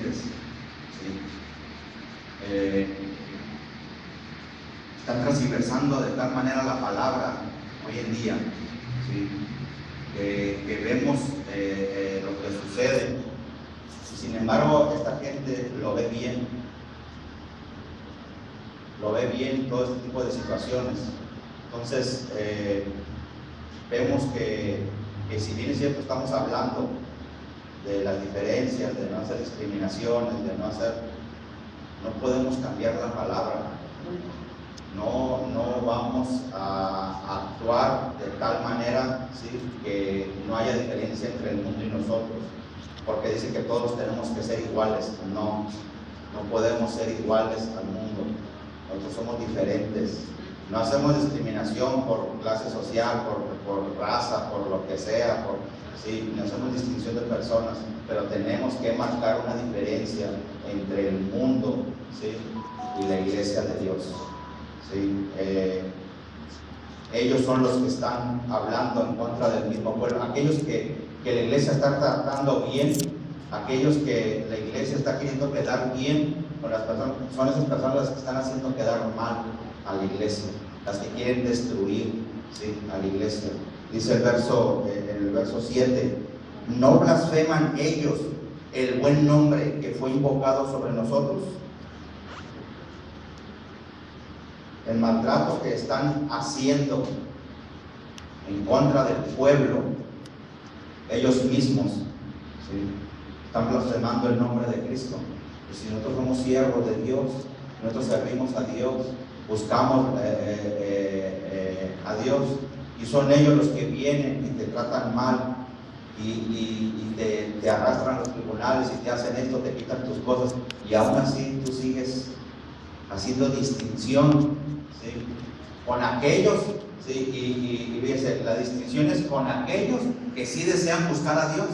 diferentes, ¿sí? Están transversando de tal manera la palabra hoy en día, ¿sí? Que vemos lo que sucede. Sin embargo, esta gente lo ve bien todo este tipo de situaciones. Entonces vemos que si bien es cierto, estamos hablando de las diferencias, de no hacer discriminaciones, no podemos cambiar la palabra. No vamos a actuar de tal manera, ¿sí?, que no haya diferencia entre el mundo y nosotros, porque dice que todos tenemos que ser iguales. No podemos ser iguales al mundo. Nosotros somos diferentes. No hacemos discriminación por clase social, por raza, por lo que sea, sí, no hacemos distinción de personas, pero tenemos que marcar una diferencia entre el mundo, ¿sí?, y la iglesia de Dios, ¿sí? Ellos son los que están hablando en contra del mismo pueblo, aquellos que la iglesia está tratando bien, aquellos que la iglesia está queriendo quedar bien con las personas, son esas personas las que están haciendo quedar mal a la iglesia, las que quieren destruir, ¿sí?, a la iglesia. Dice en el verso 7, no blasfeman ellos el buen nombre que fue invocado sobre nosotros. El maltrato que están haciendo en contra del pueblo, ellos mismos, ¿sí?, están blasfemando el nombre de Cristo. Y si nosotros somos siervos de Dios, nosotros servimos a Dios, buscamos a Dios, y son ellos los que vienen y te tratan mal y te arrastran a los tribunales y te hacen esto, te quitan tus cosas, y aún así tú sigues haciendo distinción, ¿sí?, con aquellos, ¿sí? Y fíjense, la distinción es con aquellos que sí desean buscar a Dios,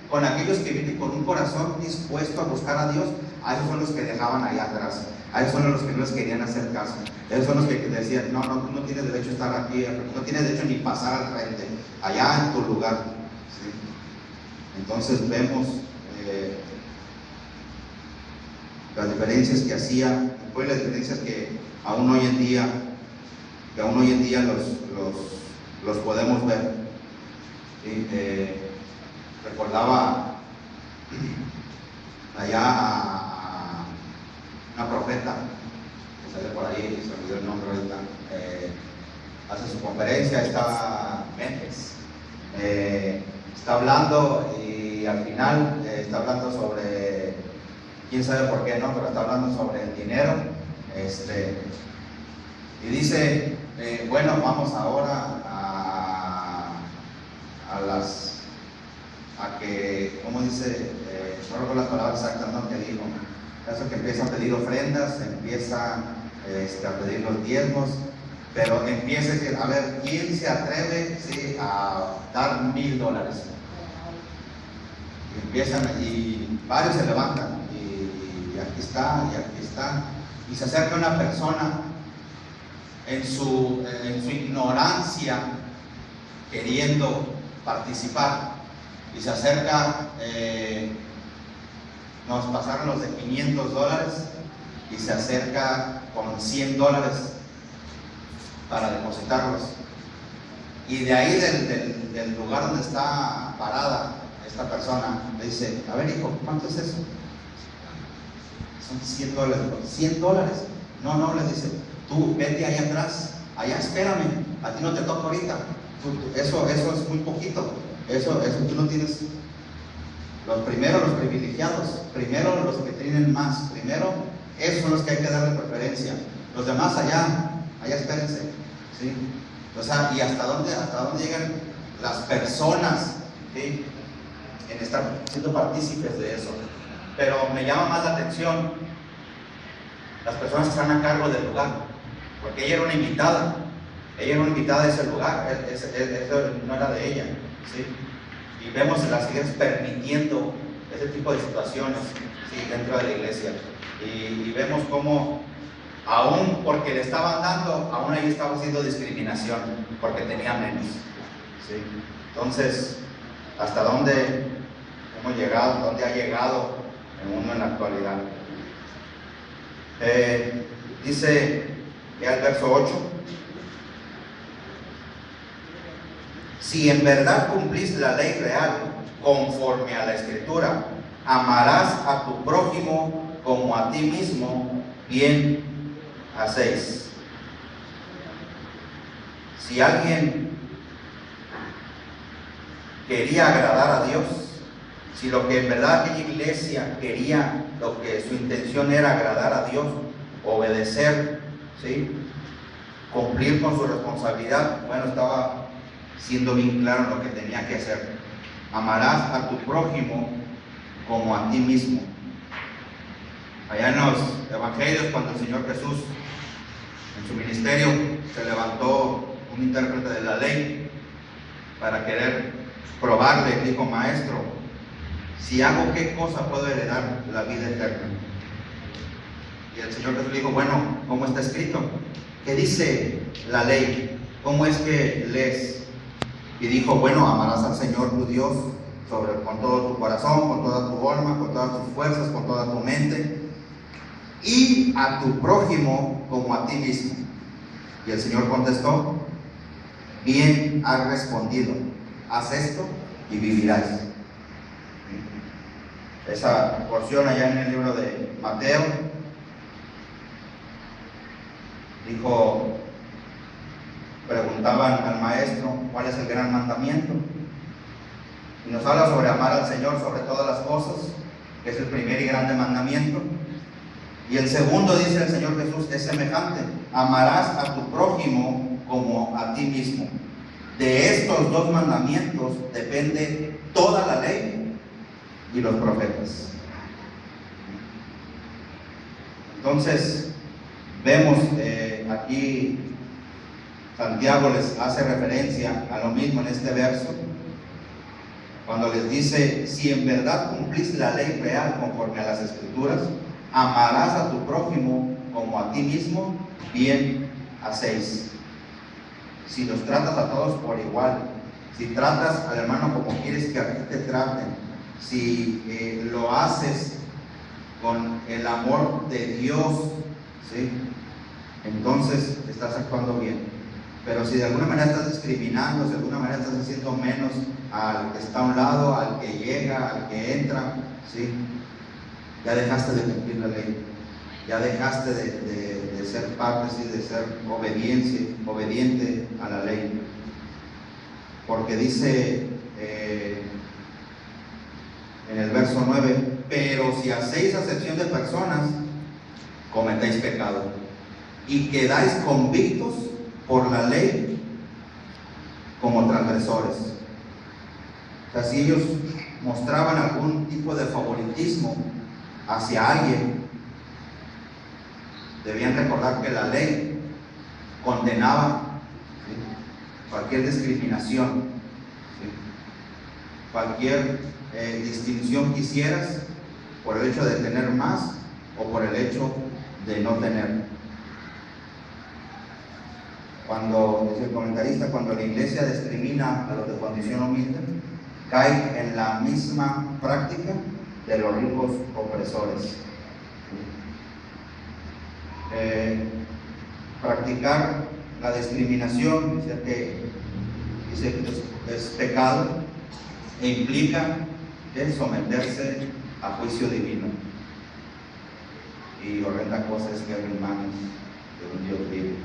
con aquellos que vienen con un corazón dispuesto a buscar a Dios. A esos son los que dejaban allá atrás, a esos son los que no les querían hacer caso, esos son los que decían, no, tú no tienes derecho a estar aquí, no tienes derecho ni pasar al frente, allá en tu lugar, ¿sí? Entonces vemos las diferencias que hacía, pues las diferencias que aún hoy en día los podemos ver, ¿sí? Recordaba allá a una profeta que sale por ahí, se me olvidó el nombre ahorita, hace su conferencia, estaba Méndez, está hablando, y al final está hablando sobre, quién sabe por qué no, pero está hablando sobre el dinero, y dice, bueno, vamos ahora a que, ¿cómo dice? No recuerdo las palabras exactas, ¿no?, que dijo. Eso que empieza a pedir ofrendas, empieza a pedir los diezmos, pero empieza a decir, a ver, ¿quién se atreve, ¿sí?, a dar $1,000? Y empiezan, y varios se levantan, y aquí está, y se acerca una persona en su ignorancia, queriendo participar, y se acerca, nos pasaron los de $500, y se acerca con $100 para depositarlos, y de ahí del lugar donde está parada esta persona, le dice, a ver, hijo, ¿cuánto es eso? Son $100. $100. No, le dice, tú vete ahí atrás, allá espérame, a ti no te toca ahorita, eso es muy poquito, eso tú no tienes. Los privilegiados, primero los que tienen más, primero esos son los que hay que darle preferencia, los demás allá espérense, ¿sí? O sea, y hasta dónde llegan las personas, ¿sí?, en estar siendo partícipes de eso. Pero me llama más la atención las personas que están a cargo del lugar, porque ella era una invitada a ese lugar, eso no era de ella, ¿sí? Y vemos las iglesias permitiendo ese tipo de situaciones, ¿sí?, dentro de la iglesia, y vemos cómo aún porque le estaban dando, aún ahí estaba haciendo discriminación porque tenía menos, ¿sí? Entonces, ¿hasta dónde hemos llegado? ¿Dónde ha llegado en la actualidad. Dice ya el verso 8: si en verdad cumplís la ley real conforme a la Escritura, amarás a tu prójimo como a ti mismo, bien hacéis. Si alguien quería agradar a Dios, si lo que en verdad aquella iglesia quería, lo que su intención era agradar a Dios, obedecer, ¿sí?, cumplir con su responsabilidad, bueno, estaba siendo bien claro lo que tenía que hacer. Amarás a tu prójimo como a ti mismo. Allá en los evangelios, cuando el Señor Jesús en su ministerio se levantó un intérprete de la ley para querer probarle, dijo: maestro, si hago qué cosa puedo heredar la vida eterna. Y el Señor Jesús dijo: bueno, ¿cómo está escrito? ¿Qué dice la ley? ¿Cómo es que lees? Y dijo: bueno, amarás al Señor tu Dios con todo tu corazón, con toda tu alma, con todas tus fuerzas, con toda tu mente, y a tu prójimo como a ti mismo. Y el Señor contestó: bien has respondido, haz esto y vivirás. Esa porción allá en el libro de Mateo dijo, preguntaban al maestro: ¿cuál es el gran mandamiento? Y nos habla sobre amar al Señor sobre todas las cosas, que es el primer y grande mandamiento. Y el segundo, dice el Señor Jesús, es semejante: amarás a tu prójimo como a ti mismo. De estos dos mandamientos depende toda la ley y los profetas. Entonces, vemos aquí Santiago les hace referencia a lo mismo en este verso, cuando les dice: si en verdad cumplís la ley real conforme a las Escrituras, amarás a tu prójimo como a ti mismo, bien hacéis. Si los tratas a todos por igual, si tratas al hermano como quieres que a ti te traten, si lo haces con el amor de Dios, ¿sí?, entonces estás actuando bien. Pero si de alguna manera estás discriminando, si de alguna manera estás haciendo menos al que está a un lado, al que llega, al que entra, ¿sí?, ya dejaste de cumplir la ley, ya dejaste de ser parte, ¿sí?, de ser obediente a la ley. Porque dice en el verso 9: pero si hacéis acepción de personas, cometéis pecado y quedáis convictos por la ley como transgresores. O sea, si ellos mostraban algún tipo de favoritismo hacia alguien, debían recordar que la ley condenaba, ¿sí?, cualquier discriminación, ¿sí?, cualquier distinción que hicieras por el hecho de tener más o por el hecho de no tener. Cuando, dice el comentarista, cuando la iglesia discrimina a los de condición humilde, cae en la misma práctica de los ricos opresores. Practicar la discriminación, dice que es pecado e implica someterse a juicio divino. Y horrenda cosa es que en manos de un Dios vivo.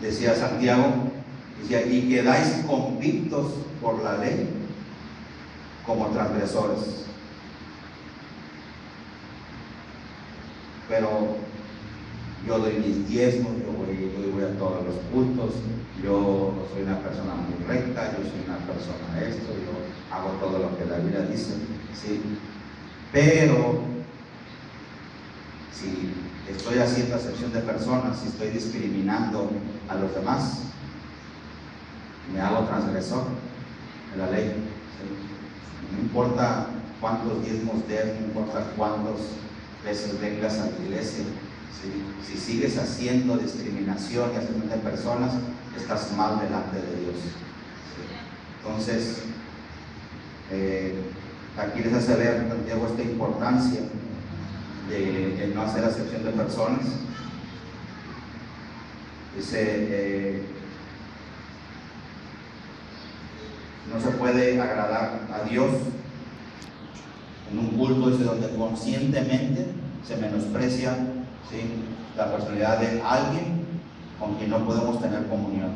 Decía Santiago, decía: y quedáis convictos por la ley como transgresores. Pero yo doy mis diezmos, yo voy a todos los cultos, yo soy una persona muy recta, yo soy una persona esto, yo hago todo lo que la Biblia dice, ¿sí? Pero si estoy haciendo acepción de personas, si estoy discriminando a los demás, me hago transgresor de la ley, ¿sí? No importa cuántos diezmos des, no importa cuántas veces vengas a la iglesia, ¿sí? Si sigues haciendo discriminación y acepción de personas, estás mal delante de Dios, ¿sí? Entonces, aquí les hace ver Santiago esta importancia de no hacer acepción de personas. Dice, no se puede agradar a Dios en un culto, dice, donde conscientemente se menosprecia, ¿sí?, la personalidad de alguien con quien no podemos tener comunión.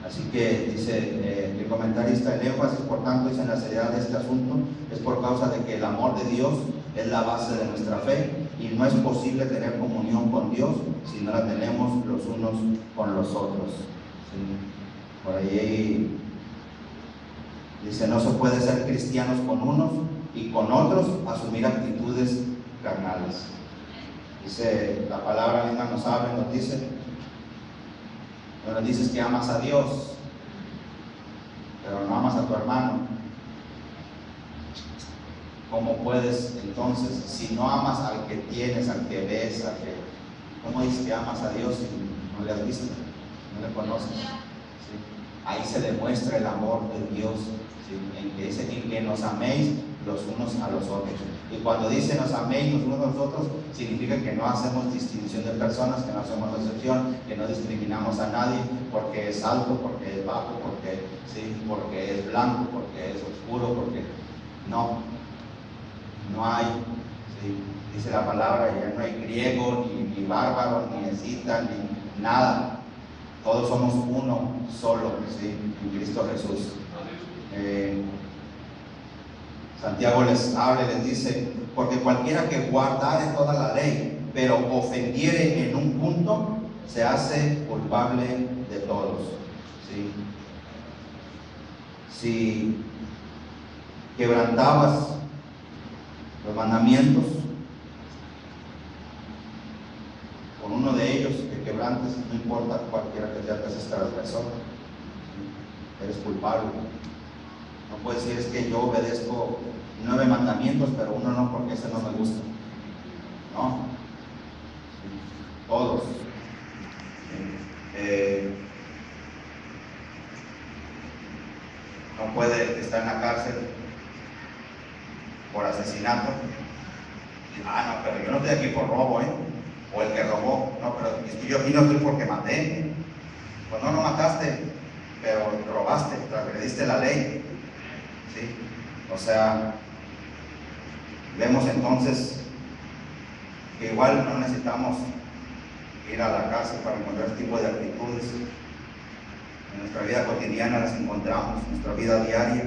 Así que dice el comentarista, el énfasis por tanto dice en la seriedad de este asunto es por causa de que el amor de Dios es la base de nuestra fe y no es posible tener comunión con Dios si no la tenemos los unos con los otros, ¿sí? Por ahí dice, no se puede ser cristianos con unos y con otros asumir actitudes carnales. Dice, la palabra misma nos habla, nos dice, cuando dices que amas a Dios, pero no amas a tu hermano, ¿cómo puedes entonces, si no amas al que tienes, al que ves, ¿cómo dices que amas a Dios si no le has visto, no le conoces? ¿Sí? Ahí se demuestra el amor de Dios, ¿sí? En que dice, en que nos améis los unos a los otros. Y cuando dice nos améis los unos a los otros, significa que no hacemos distinción de personas, que no hacemos excepción, que no discriminamos a nadie porque es alto, porque es bajo, porque es blanco, porque es oscuro, porque no hay, ¿sí? Dice la palabra, ya no hay griego, ni bárbaro, ni escita, ni nada. Todos somos uno solo, ¿sí?, en Cristo Jesús. Santiago les habla y les dice, porque cualquiera que guardare toda la ley, pero ofendiere en un punto, se hace culpable de todos, ¿sí? Si quebrantabas los mandamientos, con uno de ellos que quebrantes, no importa cualquiera que sea que seas transgresor, ¿sí?, eres culpable. No puedes decir, es que yo obedezco 9 mandamientos, pero uno no, porque ese no me gusta. No, todos. No puede estar en la cárcel por asesinato. No, pero yo no estoy aquí por robo, o el que robó. No, pero es que yo aquí no estoy porque maté. Pues no mataste, pero robaste, transgrediste la ley, ¿sí? O sea, vemos entonces que igual no necesitamos ir a la cárcel para encontrar este tipo de actitudes. En nuestra vida cotidiana las encontramos, en nuestra vida diaria,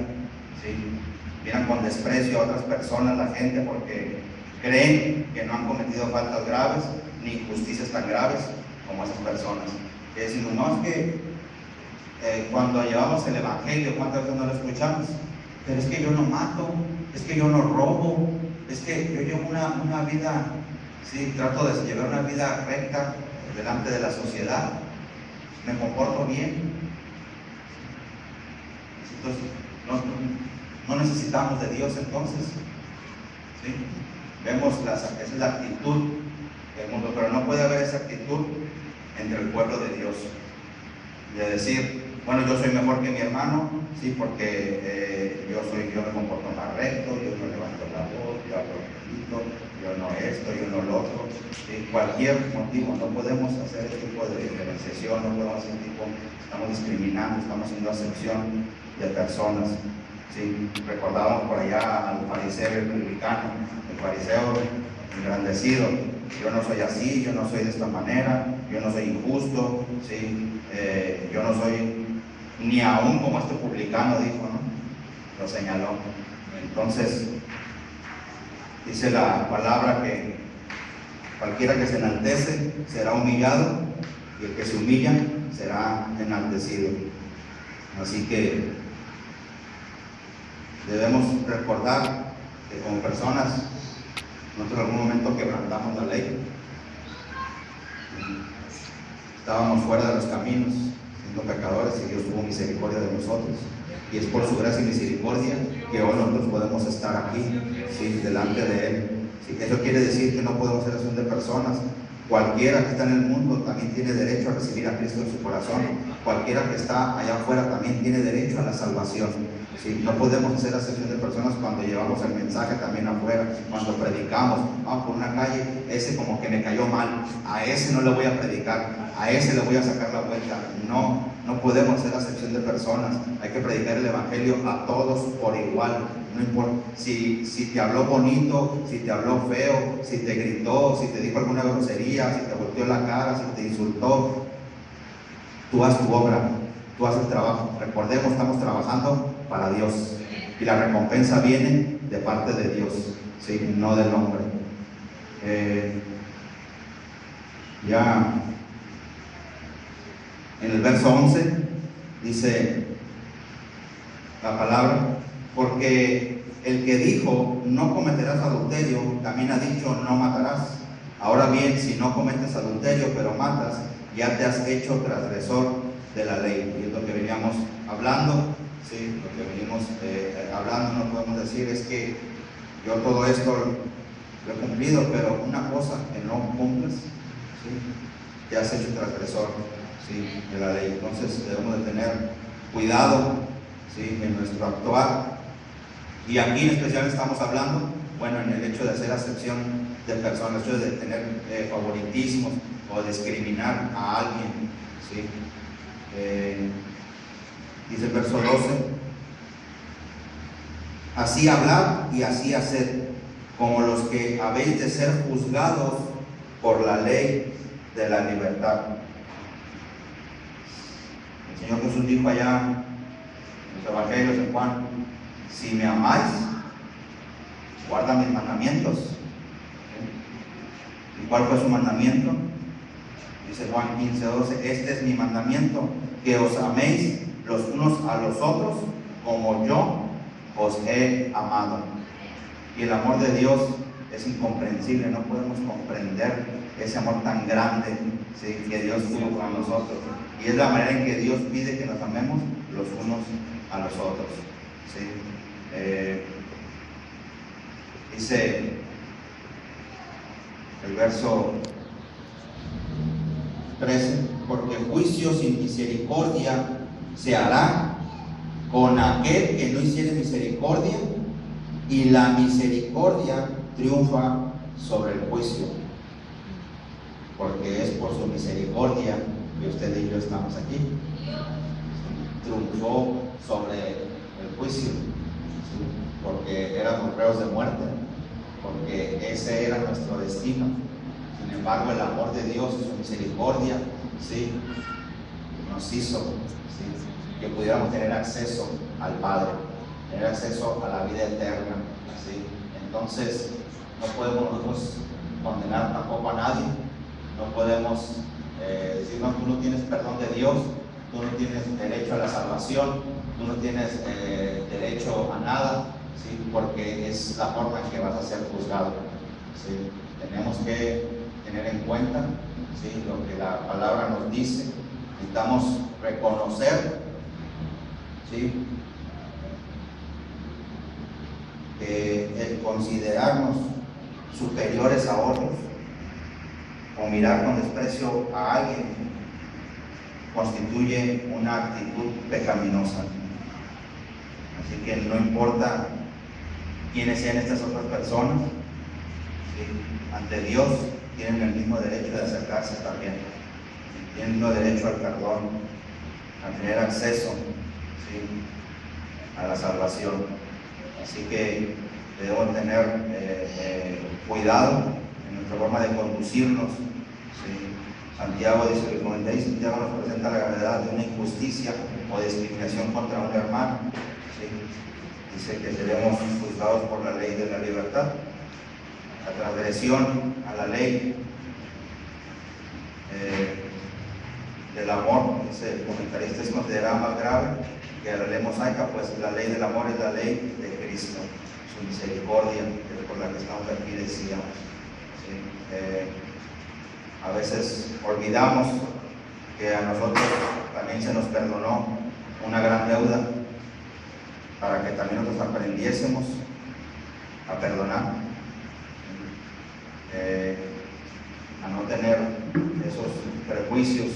¿sí? Miran con desprecio a otras personas, la gente, porque creen que no han cometido faltas graves ni injusticias tan graves como esas personas. Y decimos, no, es que cuando llevamos el evangelio, ¿cuántas veces no lo escuchamos? Pero es que yo no mato, es que yo no robo, es que yo llevo una vida, sí, trato de llevar una vida recta delante de la sociedad, me comporto bien. Entonces, no necesitamos de Dios entonces, ¿sí? Vemos esa es la actitud del mundo, pero no puede haber esa actitud entre el pueblo de Dios, de decir, bueno, yo soy mejor que mi hermano, sí, porque yo me comporto más recto, yo no levanto la voz, yo hablo poquito, yo no esto, yo no lo otro, ¿sí? Cualquier motivo, no podemos hacer ese tipo de diferenciación, no podemos hacer estamos discriminando, estamos haciendo acepción de personas, ¿sí? Recordábamos por allá al fariseo y el publicano, el fariseo engrandecido, yo no soy así, yo no soy de esta manera, yo no soy injusto, ¿sí? Yo no soy ni aún como este publicano, dijo, ¿no? Lo señaló. Entonces, dice la palabra que cualquiera que se enaltece será humillado y el que se humilla será enaltecido. Así que debemos recordar que como personas nosotros en algún momento quebrantamos la ley, estábamos fuera de los caminos siendo pecadores y Dios tuvo misericordia de nosotros, y es por su gracia y misericordia que hoy nosotros podemos estar aquí, ¿sí?, delante de Él. ¿Sí? Eso quiere decir que no podemos ser acepción de personas, Cualquiera que está en el mundo también tiene derecho a recibir a Cristo en su corazón. Cualquiera que está allá afuera también tiene derecho a la salvación. ¿Sí? No podemos hacer acepción de personas cuando llevamos el mensaje también afuera, cuando predicamos. Vamos por una calle, ese como que me cayó mal, a ese no le voy a predicar, a ese le voy a sacar la vuelta. No podemos hacer acepción de personas. Hay que predicar el evangelio a todos por igual. No importa si te habló bonito, si te habló feo, si te gritó, si te dijo alguna grosería, si te volteó la cara, si te insultó. Tú haz tu obra, tú haz el trabajo. Recordemos, estamos trabajando para Dios y la recompensa viene de parte de Dios, ¿sí? No del hombre. Ya en el verso 11 dice la palabra: porque el que dijo no cometerás adulterio también ha dicho no matarás. Ahora bien, si no cometes adulterio pero matas, ya te has hecho transgresor de la ley. Y es lo que veníamos hablando, ¿sí? Lo que venimos hablando. No podemos decir es que yo todo esto lo he cumplido, pero una cosa que no cumples, ¿sí? Te has hecho transgresor, ¿sí? De la ley. Entonces debemos de tener cuidado, ¿sí? En nuestro actuar. Y aquí en especial estamos hablando, bueno, en el hecho de hacer acepción de personas, el hecho de tener favoritismos o discriminar a alguien, ¿sí? Dice el verso 12: así hablad y así haced, como los que habéis de ser juzgados por la ley de la libertad. El Señor Jesús dijo allá en los evangelios, en Juan: si me amáis, guarda mis mandamientos. ¿Y cuál fue su mandamiento? Dice Juan 15:12: este es mi mandamiento, que os améis los unos a los otros como yo os he amado. Y el amor de Dios es incomprensible, no podemos comprender ese amor tan grande, ¿sí? Que Dios tuvo con nosotros. Y es la manera en que Dios pide que nos amemos los unos a los otros, ¿sí? Dice el verso 13: porque juicio sin misericordia se hará con aquel que no hiciere misericordia, y la misericordia triunfa sobre el juicio, porque es por su misericordia que usted y yo estamos aquí. Triunfó sobre el juicio, ¿sí? Porque éramos reos de muerte, porque ese era nuestro destino. Sin embargo, el amor de Dios y su misericordia, ¿sí? Nos hizo, ¿sí? Que pudiéramos tener acceso al Padre, tener acceso a la vida eterna, ¿sí? Entonces, no podemos nosotros condenar tampoco a nadie. No podemos decir: no, tú no tienes perdón de Dios, tú no tienes derecho a la salvación, tú no tienes derecho a nada, ¿sí? Porque es la forma en que vas a ser juzgado, ¿sí? Tenemos que tener en cuenta, ¿sí? Lo que la palabra nos dice. Necesitamos reconocer, ¿sí? Que el considerarnos superiores a otros o mirar con desprecio a alguien constituye una actitud pecaminosa. Así que no importa quiénes sean estas otras personas, ¿sí? Ante Dios tienen el mismo derecho de acercarse también, tienen el mismo derecho al perdón, a tener acceso, ¿sí? A la salvación. Así que debemos tener cuidado en nuestra forma de conducirnos, ¿sí? Santiago dice que el comentario de Santiago nos presenta la gravedad de una injusticia o discriminación contra un hermano, ¿sí? Dice que seremos juzgados por la ley de la libertad. La transgresión a la ley del amor, dice el comentarista, es considerada más grave que la ley mosaica, pues la ley del amor es la ley de Cristo, su misericordia, que es por la que estamos aquí, decíamos, ¿sí? A veces olvidamos que a nosotros también se nos perdonó una gran deuda, para que también nosotros aprendiésemos a perdonar. a no tener esos prejuicios.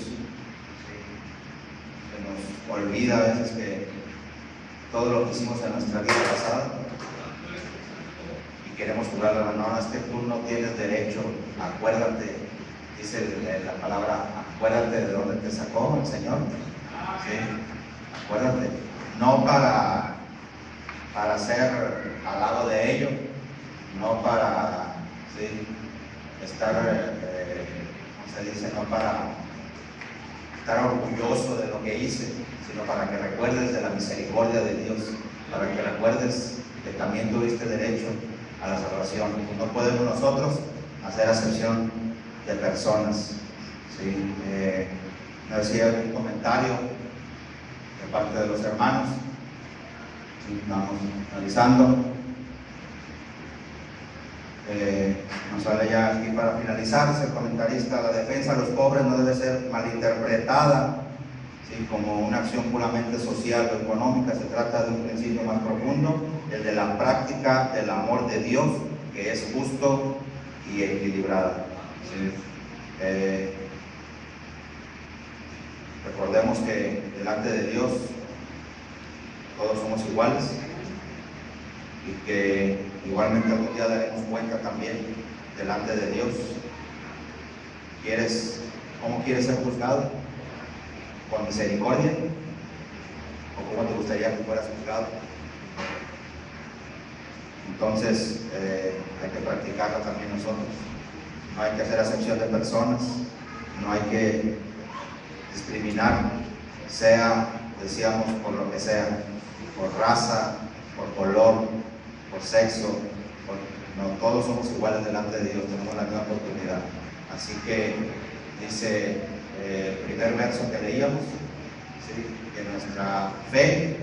Se nos olvida a veces que todo lo que hicimos en nuestra vida pasada y queremos jugar a la no, es que tú no tienes derecho, acuérdate, dice la palabra, acuérdate de dónde te sacó el Señor. ¿Sí? Acuérdate, no para ser al lado de ellos, no para estar, ¿cómo se dice? No para estar orgulloso de lo que hice, sino para que recuerdes de la misericordia de Dios, para que recuerdes que también tuviste derecho a la salvación. No podemos nosotros hacer acepción de personas. ¿Sí? Me decía un comentario de parte de los hermanos. ¿Sí? Estamos analizando. Nos sale ya aquí para finalizar, dice el comentarista: la defensa de los pobres no debe ser malinterpretada, ¿sí?, como una acción puramente social o económica. Se trata de un principio más profundo, el de la práctica del amor de Dios, que es justo y equilibrado. ¿Sí? Recordemos que delante de Dios todos somos iguales y que igualmente algún día daremos cuenta también delante de Dios. ¿Cómo quieres ser juzgado? ¿Con misericordia? ¿O cómo te gustaría que fueras juzgado? Entonces hay que practicarlo también nosotros. No hay que hacer acepción de personas, no hay que discriminar, sea, decíamos, por lo que sea, por raza, por color, por sexo, no, todos somos iguales delante de Dios, tenemos la misma oportunidad. Así que dice el primer verso que leíamos, ¿sí?, que nuestra fe,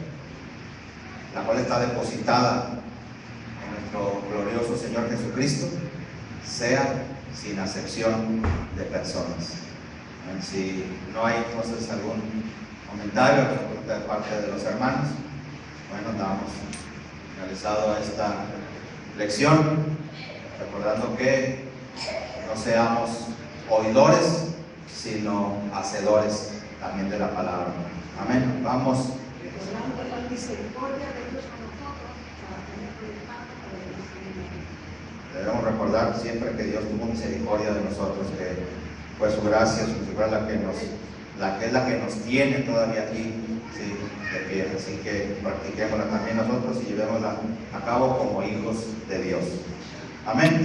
la cual está depositada en nuestro glorioso Señor Jesucristo, sea sin acepción de personas. Si no hay entonces algún comentario de parte de los hermanos, bueno, damos finalizado esta lección, recordando que no seamos oidores, sino hacedores también de la palabra. Amén. Vamos. Debemos recordar siempre que Dios tuvo misericordia de nosotros, que fue su gracia, su misericordia la que nos tiene todavía aquí, ¿sí?, de pie. Así que practiquémosla también nosotros y llevémosla a cabo como hijos de Dios. Amén.